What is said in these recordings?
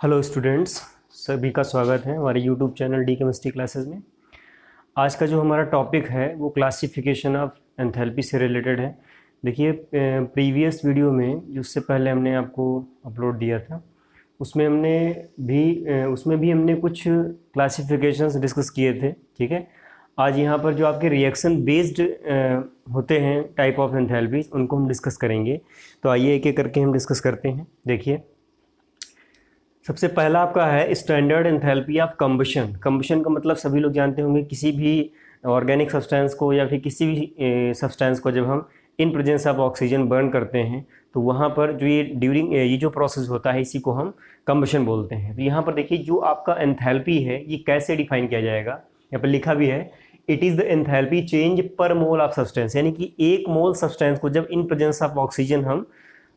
Hello students, सभी का स्वागत है हमारे YouTube channel D chemistry classes में। आज का जो हमारा टॉपिक है वो क्लासिफिकेशन ऑफ एंथैल्पी से रिलेटेड है। देखिए, प्रीवियस वीडियो में जिससे पहले हमने आपको अपलोड दिया था उसमें भी हमने कुछ क्लासिफिकेशंस डिस्कस किए थे। ठीक है, आज यहाँ पर जो आपके रिएक्शन बेस्ड होते हैं टाइप ऑफ एंथैल्पीज, उनको हम डिस्कस करेंगे। तो आइए एक एक करके हम डिस्कस करते हैं। देखिए, सबसे पहला आपका है standard enthalpy of combustion. Combustion का मतलब सभी लोग जानते होंगे, किसी भी ऑर्गेनिक सब्सटेंस को या फिर किसी भी सब्सटेंस को जब हम in presence of oxygen burn करते हैं तो वहाँ पर जो ये जो प्रोसेस होता है इसी को हम कंबशन बोलते हैं। तो यहाँ पर देखिए, जो आपका एंथैल्पी है ये कैसे डिफाइन किया जाएगा, यहाँ पर लिखा भी है, it is the enthalpy change पर मोल ऑफ सब्सटेंस। यानी कि एक मोल सब्सटेंस को जब इन प्रेजेंस ऑफ ऑक्सीजन हम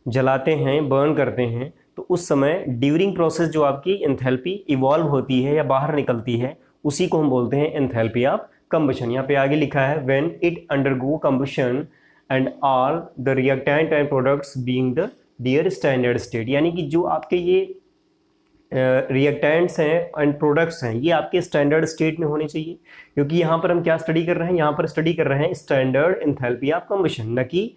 जलाते हैं, बर्न करते हैं, तो उस समय ड्यूरिंग प्रोसेस जो आपकी एंथैल्पी इवॉल्व होती है या बाहर निकलती है उसी को हम बोलते हैं एंथैल्पी ऑफ कंबशन। यहाँ पे आगे लिखा है when it undergo combustion and all the reactant and products being the their standard state. यानी कि जो आपके ये रिएक्टेंट्स हैं एंड प्रोडक्ट्स हैं ये आपके स्टैंडर्ड स्टेट में होने चाहिए, क्योंकि यहाँ पर हम क्या स्टडी कर रहे हैं, यहाँ पर स्टडी कर रहे हैं स्टैंडर्ड एंथैल्पी ऑफ कंबशन, न कि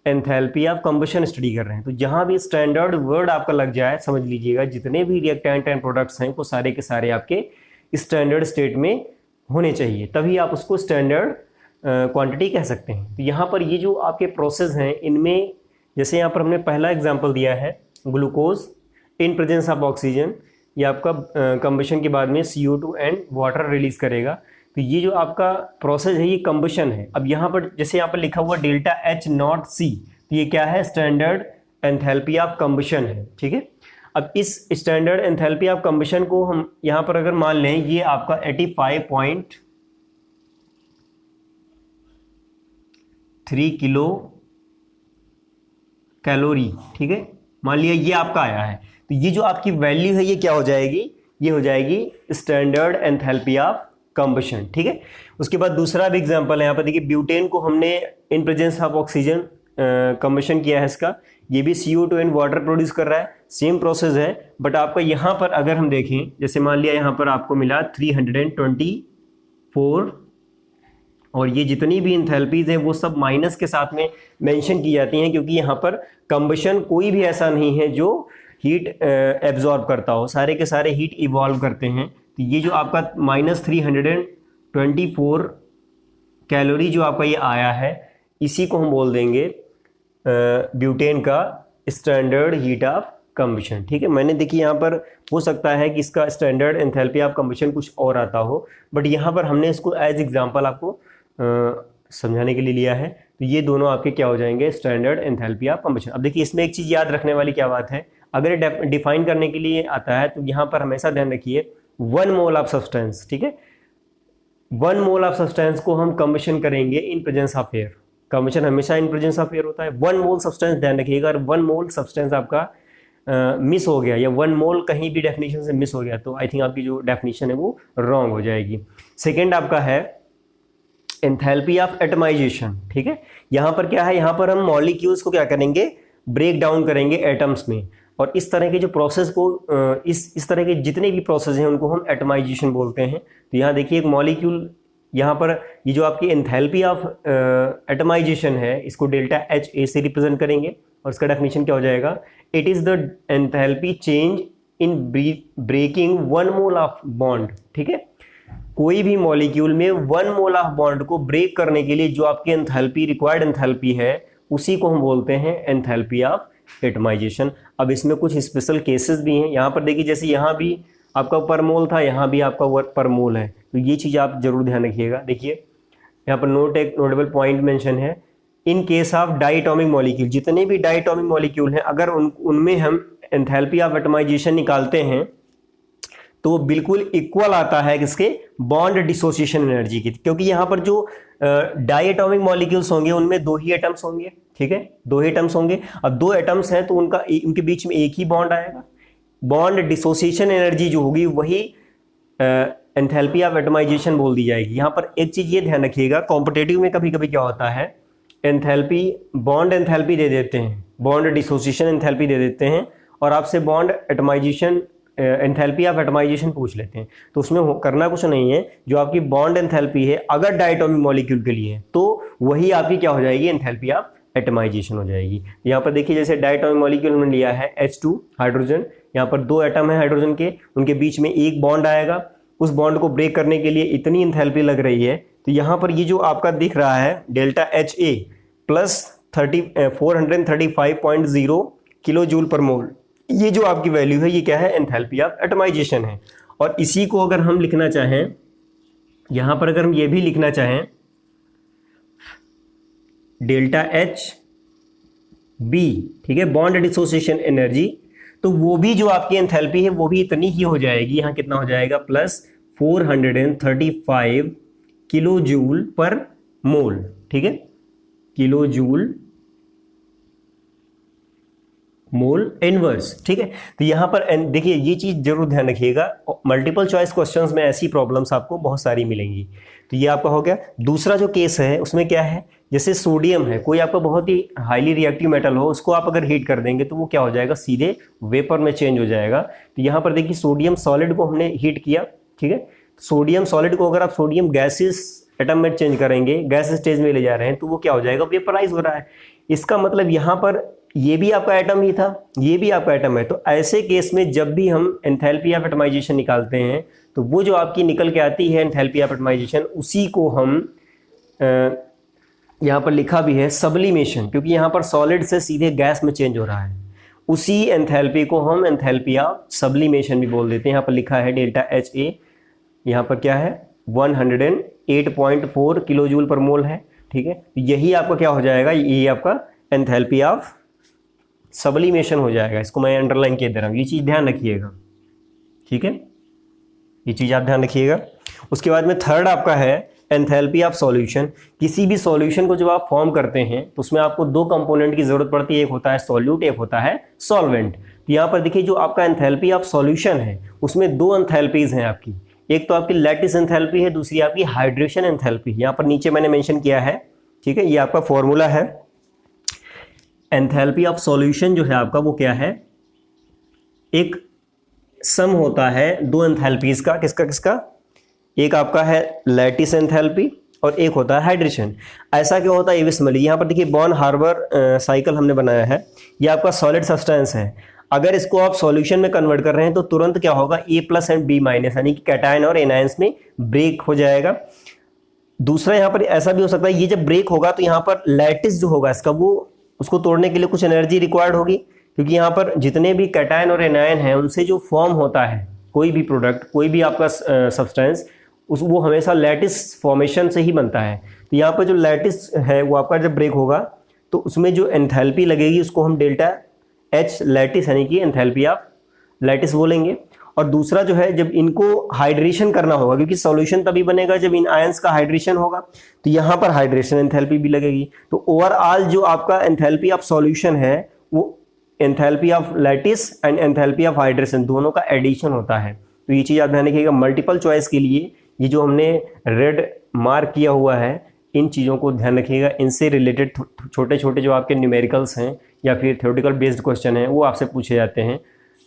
एंथैल्पी ऑफ कंबशन स्टडी कर रहे हैं। तो जहां भी स्टैंडर्ड वर्ड आपका लग जाए, समझ लीजिएगा जितने भी रिएक्टेंट एंड प्रोडक्ट्स हैं वो सारे के सारे आपके स्टैंडर्ड स्टेट में होने चाहिए, तभी आप उसको स्टैंडर्ड क्वांटिटी कह सकते हैं। तो यहाँ पर ये जो आपके प्रोसेस हैं इनमें, जैसे यहाँ पर हमने पहला एग्जाम्पल दिया है glucose in presence of oxygen, ये आपका कंबशन के बाद में CO2 एंड वाटर रिलीज करेगा। तो ये जो आपका प्रोसेस है ये कंबशन है। अब यहाँ पर जैसे यहाँ पर लिखा हुआ डेल्टा H0C, तो ये क्या है, स्टैंडर्ड एंथैल्पी ऑफ कंबशन है। ठीक है, अब इस स्टैंडर्ड एंथैल्पी ऑफ कंबशन को हम यहाँ पर अगर मान लें ये आपका 85.3 किलो कैलोरी, ठीक है, मान लिया ये आपका आया है। तो ये जो आपकी वैल्यू है ये क्या हो जाएगी, ये हो जाएगी स्टैंडर्ड एंथैल्पी ऑफ कंबशन। ठीक है, उसके बाद दूसरा भी एग्जांपल है, यहाँ पर देखिए ब्यूटेन को हमने in presence of oxygen combustion किया है इसका, ये भी CO2 एंड वाटर प्रोड्यूस कर रहा है, सेम प्रोसेस है। बट आपका यहाँ पर अगर हम देखें, जैसे मान लिया यहाँ पर आपको मिला 324 और ये जितनी भी एंथैल्पीज हैं वो सब माइनस के साथ में मेंशन की जाती हैं, क्योंकि यहाँ पर कंबशन कोई भी ऐसा नहीं है जो हीट एब्जॉर्ब करता हो, सारे के सारे हीट इवॉल्व करते हैं। तो ये जो आपका -324 कैलोरी जो आपका ये आया है इसी को हम बोल देंगे ब्यूटेन का स्टैंडर्ड हीट ऑफ कंबशन। ठीक है, मैंने देखिए यहाँ पर हो सकता है कि इसका स्टैंडर्ड एंथैल्पी ऑफ कंबशन कुछ और आता हो, बट यहाँ पर हमने इसको एज एग्जांपल आपको समझाने के लिए लिया है। तो ये दोनों आपके क्या हो जाएंगे, स्टैंडर्ड एंथैल्पी ऑफ कंबशन। अब देखिए, इसमें एक चीज़ याद रखने वाली क्या बात है, अगर डिफाइन करने के लिए आता है तो यहाँ पर हमेशा ध्यान रखिए 1 मोल ऑफ सब्सटेंस। ठीक है, 1 मोल ऑफ सब्सटेंस को हम कंबशन करेंगे in presence of air. Combustion हमेशा इन प्रेजेंस ऑफ एयर होता है। 1 मोल सब्सटेंस ध्यान रखिएगा, अगर 1 मोल सब्सटेंस आपका मिस हो गया या 1 मोल कहीं भी डेफिनेशन से मिस हो गया तो आई थिंक आपकी जो डेफिनेशन है वो रॉन्ग हो जाएगी। सेकेंड आपका है एंथैल्पी ऑफ एटमाइजेशन। ठीक है, यहाँ पर क्या है, यहाँ पर हम मॉलिक्यूल्स को क्या करेंगे, ब्रेक डाउन करेंगे एटम्स में, और इस तरह के जो प्रोसेस को इस तरह के जितने भी प्रोसेस हैं उनको हम एटमाइजेशन बोलते हैं। तो यहाँ देखिए एक मॉलिक्यूल, यहाँ पर ये जो आपकी एंथैल्पी ऑफ एटमाइजेशन है इसको डेल्टा HA से रिप्रेजेंट करेंगे, और इसका डेफिनेशन क्या हो जाएगा, it is the enthalpy change in breaking 1 mole of bond. ठीक है, कोई भी मॉलिक्यूल में 1 मोल ऑफ बॉन्ड को ब्रेक करने के लिए जो आपकी एंथैल्पी रिक्वायर्ड एंथैल्पी है उसी को हम बोलते हैं एंथैल्पी ऑफ एटमाइजेशन। अब इसमें कुछ स्पेशल केसेस भी हैं, यहाँ पर देखिए जैसे यहाँ भी आपका पर मोल था, यहाँ भी आपका पर मोल है, तो ये चीज़ आप जरूर ध्यान रखिएगा। देखिए यहाँ पर नोटेबल पॉइंट मेंशन है, in case of diatomic molecule, जितने भी डाइटोमिक मॉलिक्यूल हैं अगर उनमें हम एंथैल्पी ऑफ एटमाइजेशन निकालते हैं तो बिल्कुल इक्वल आता है किसके, बॉन्ड डिसोसिएशन एनर्जी की, क्योंकि यहाँ पर जो डायटोमिक मॉलिक्यूल्स होंगे उनमें 2 ही एटम्स होंगे। ठीक है, 2 ही एटम्स होंगे। अब 2 एटम्स हैं तो उनके बीच में एक ही बॉन्ड आएगा। बॉन्ड डिसोसिएशन एनर्जी जो होगी वही एंथैल्पी ऑफ एटमाइजेशन बोल दी जाएगी। यहाँ पर एक चीज़ ये ध्यान रखिएगा, कॉम्पिटिटिव में कभी कभी क्या होता है, एंथैल्पी बॉन्ड एंथैल्पी दे देते हैं, बॉन्ड डिसोसिएशन एंथैल्पी दे देते हैं, और आपसे bond atomization enthalpy of atomization पूछ लेते हैं। तो उसमें करना कुछ नहीं है, जो आपकी बॉन्ड एंथैल्पी है अगर डायटोमिक मॉलिक्यूल के लिए है तो वही आपकी क्या हो जाएगी, एंथैल्पी ऑफ एटमाइजेशन हो जाएगी। यहाँ पर देखिए जैसे डायटोमिक मॉलिक्यूल में लिया है H2 हाइड्रोजन, यहाँ पर 2 एटम है हाइड्रोजन के, उनके बीच में एक बॉन्ड आएगा, उस बॉन्ड को ब्रेक करने के लिए इतनी एंथैल्पी लग रही है। तो यहाँ पर ये जो आपका दिख रहा है delta HA plus 435.0 kilojoule per mole, ये जो आपकी वैल्यू है ये क्या है, एंथैल्पी ऑफ एटमाइजेशन है। और इसी को अगर हम लिखना चाहें, यहाँ पर अगर हम ये भी लिखना चाहें डेल्टा H B, ठीक है, बॉन्ड डिसोसिएशन एनर्जी, तो वो भी जो आपकी एंथैल्पी है वो भी इतनी ही हो जाएगी। यहाँ कितना हो जाएगा, प्लस 435 किलो जूल पर मोल, ठीक है, किलो जूल मोल इनवर्स, ठीक है। तो यहाँ पर देखिए ये चीज़ जरूर ध्यान रखिएगा, मल्टीपल चॉइस क्वेश्चंस में ऐसी प्रॉब्लम्स आपको बहुत सारी मिलेंगी। तो ये आपका हो गया। दूसरा जो केस है उसमें क्या है, जैसे सोडियम है, कोई आपका बहुत ही हाईली रिएक्टिव मेटल हो, उसको आप अगर हीट कर देंगे तो वो क्या हो जाएगा, सीधे वेपर में चेंज हो जाएगा। तो यहाँ पर देखिए सोडियम सॉलिड को हमने हीट किया, ठीक है, सोडियम सॉलिड को अगर आप सोडियम गैसेस एटम में चेंज करेंगे, गैस स्टेज में ले जा रहे हैं, तो वो क्या हो जाएगा, वेपराइज हो रहा है। इसका मतलब यहाँ पर ये भी आपका एटम ही था, ये भी आपका एटम है। तो ऐसे केस में जब भी हम एंथैल्पी ऑफ एटमाइजेशन निकालते हैं तो वो जो आपकी निकल के आती है एंथैल्पी ऑफ एटमाइजेशन, उसी को हम यहाँ पर लिखा भी है सब्लिमेशन, क्योंकि यहाँ पर सॉलिड से सीधे गैस में चेंज हो रहा है, उसी एंथैल्पी को हम एंथैल्पी ऑफ सब्लिमेशन भी बोल देते हैं। यहाँ पर लिखा है डेल्टा HA, यहाँ पर क्या है 108.4 किलो जूल पर मोल है, ठीक है। यही आपका क्या हो जाएगा, ये आपका एंथैल्पी ऑफ सब्लिमेशन हो जाएगा। इसको मैं अंडरलाइन किए दे रहा हूँ, ये चीज़ ध्यान रखिएगा, ठीक है, ये चीज़ आप ध्यान रखिएगा। उसके बाद में थर्ड आपका है एंथैल्पी ऑफ सॉल्यूशन। किसी भी सॉल्यूशन को जब आप फॉर्म करते हैं तो उसमें आपको 2 कंपोनेंट की जरूरत पड़ती है, एक होता है सॉल्यूट, एक होता है सॉल्वेंट। तो यहाँ पर देखिए जो आपका एंथैल्पी ऑफ सॉल्यूशन है उसमें 2 एंथैल्पीज हैं आपकी, एक तो आपकी लैटिस एंथैल्पी है, दूसरी आपकी हाइड्रेशन एंथैल्पी। यहाँ पर नीचे मैंने मेंशन किया है, ठीक है, ये आपका फॉर्मूला है। एंथैल्पी ऑफ सॉल्यूशन जो है आपका वो क्या है, एक सम होता है 2 एंथैल्पीज का, किसका किसका, एक आपका है लैटिस एंथैल्पी और एक होता है हाइड्रेशन। ऐसा क्यों होता है ये भी समझ लीजिए। यहाँ पर देखिए बॉर्न हार्बर साइकिल हमने बनाया है, ये आपका सॉलिड सब्सटेंस है। अगर इसको आप सॉल्यूशन में कन्वर्ट कर रहे हैं तो तुरंत क्या होगा, A+ एंड B-, यानी कि कैटायन और एनायंस में ब्रेक हो जाएगा। दूसरा यहाँ पर ऐसा भी हो सकता है, ये जब ब्रेक होगा तो यहाँ पर लैटिस जो होगा इसका, वो उसको तोड़ने के लिए कुछ एनर्जी रिक्वायर्ड होगी, क्योंकि यहाँ पर जितने भी कैटायन और एनायन हैं उनसे जो फॉर्म होता है कोई भी प्रोडक्ट, कोई भी आपका सब्सटेंस, वो हमेशा लैटिस फॉर्मेशन से ही बनता है। तो यहाँ पर जो लैटिस है वो आपका जब ब्रेक होगा तो उसमें जो एंथैल्पी लगेगी उसको हम डेल्टा H लैटिस यानी कि एंथैल्पी ऑफ लैटिस बोलेंगे। और दूसरा जो है जब इनको हाइड्रेशन करना होगा, क्योंकि सॉल्यूशन तभी बनेगा जब इन आयंस का हाइड्रेशन होगा, तो यहाँ पर हाइड्रेशन एंथैल्पी भी लगेगी। तो ओवरऑल जो आपका एंथैल्पी ऑफ सॉल्यूशन है वो enthalpy of lattice and enthalpy of hydration दोनों का एडिशन होता है। तो ये चीज़ आप ध्यान रखिएगा। मल्टीपल चॉइस के लिए ये जो हमने रेड मार्क किया हुआ है, इन चीज़ों को ध्यान रखिएगा। इनसे रिलेटेड छोटे छोटे जो आपके न्यूमेरिकल्स हैं या फिर थ्योरेटिकल बेस्ड क्वेश्चन हैं वो आपसे पूछे जाते हैं,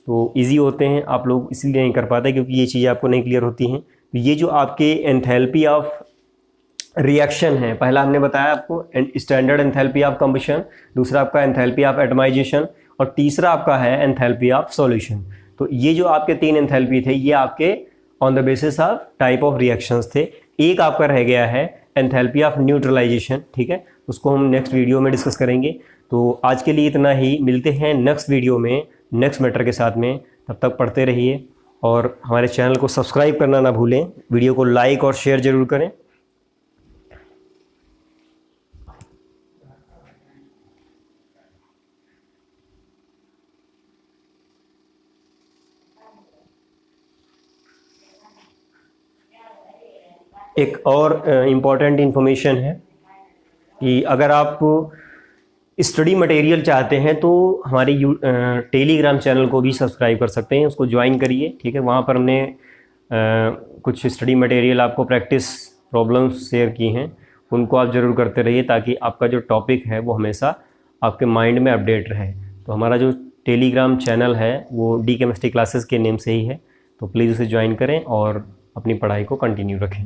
तो इजी होते हैं। आप लोग इसलिए नहीं कर पाते क्योंकि ये चीज़ें आपको नहीं क्लियर होती हैं। तो ये जो आपके एंथैल्पी ऑफ रिएक्शन है, पहला हमने बताया आपको स्टैंडर्ड एंथैल्पी ऑफ कंबशन, दूसरा आपका एंथैल्पी ऑफ एटमाइजेशन और तीसरा आपका है एंथैल्पी ऑफ सॉल्यूशन। तो ये जो आपके 3 एंथैल्पी थे ये आपके on the basis of type of reactions थे। एक आपका रह गया है एंथैल्पी ऑफ न्यूट्रलाइजेशन, ठीक है, उसको हम नेक्स्ट वीडियो में डिस्कस करेंगे। तो आज के लिए इतना ही, मिलते हैं नेक्स्ट वीडियो में नेक्स्ट मैटर के साथ में। तब तक पढ़ते रहिए और हमारे चैनल को सब्सक्राइब करना ना भूलें, वीडियो को लाइक और शेयर जरूर करें। एक और इम्पॉर्टेंट इन्फॉर्मेशन है कि अगर आप स्टडी मटेरियल चाहते हैं तो हमारे टेलीग्राम चैनल को भी सब्सक्राइब कर सकते हैं, उसको ज्वाइन करिए, ठीक है। वहाँ पर हमने कुछ स्टडी मटेरियल आपको प्रैक्टिस प्रॉब्लम्स शेयर की हैं, उनको आप ज़रूर करते रहिए ताकि आपका जो टॉपिक है वो हमेशा आपके माइंड में अपडेट रहे। तो हमारा जो टेलीग्राम चैनल है वो डी केमिस्ट्री क्लासेस के नेम से ही है, तो प्लीज़ उसे ज्वाइन करें और अपनी पढ़ाई को कंटिन्यू रखें।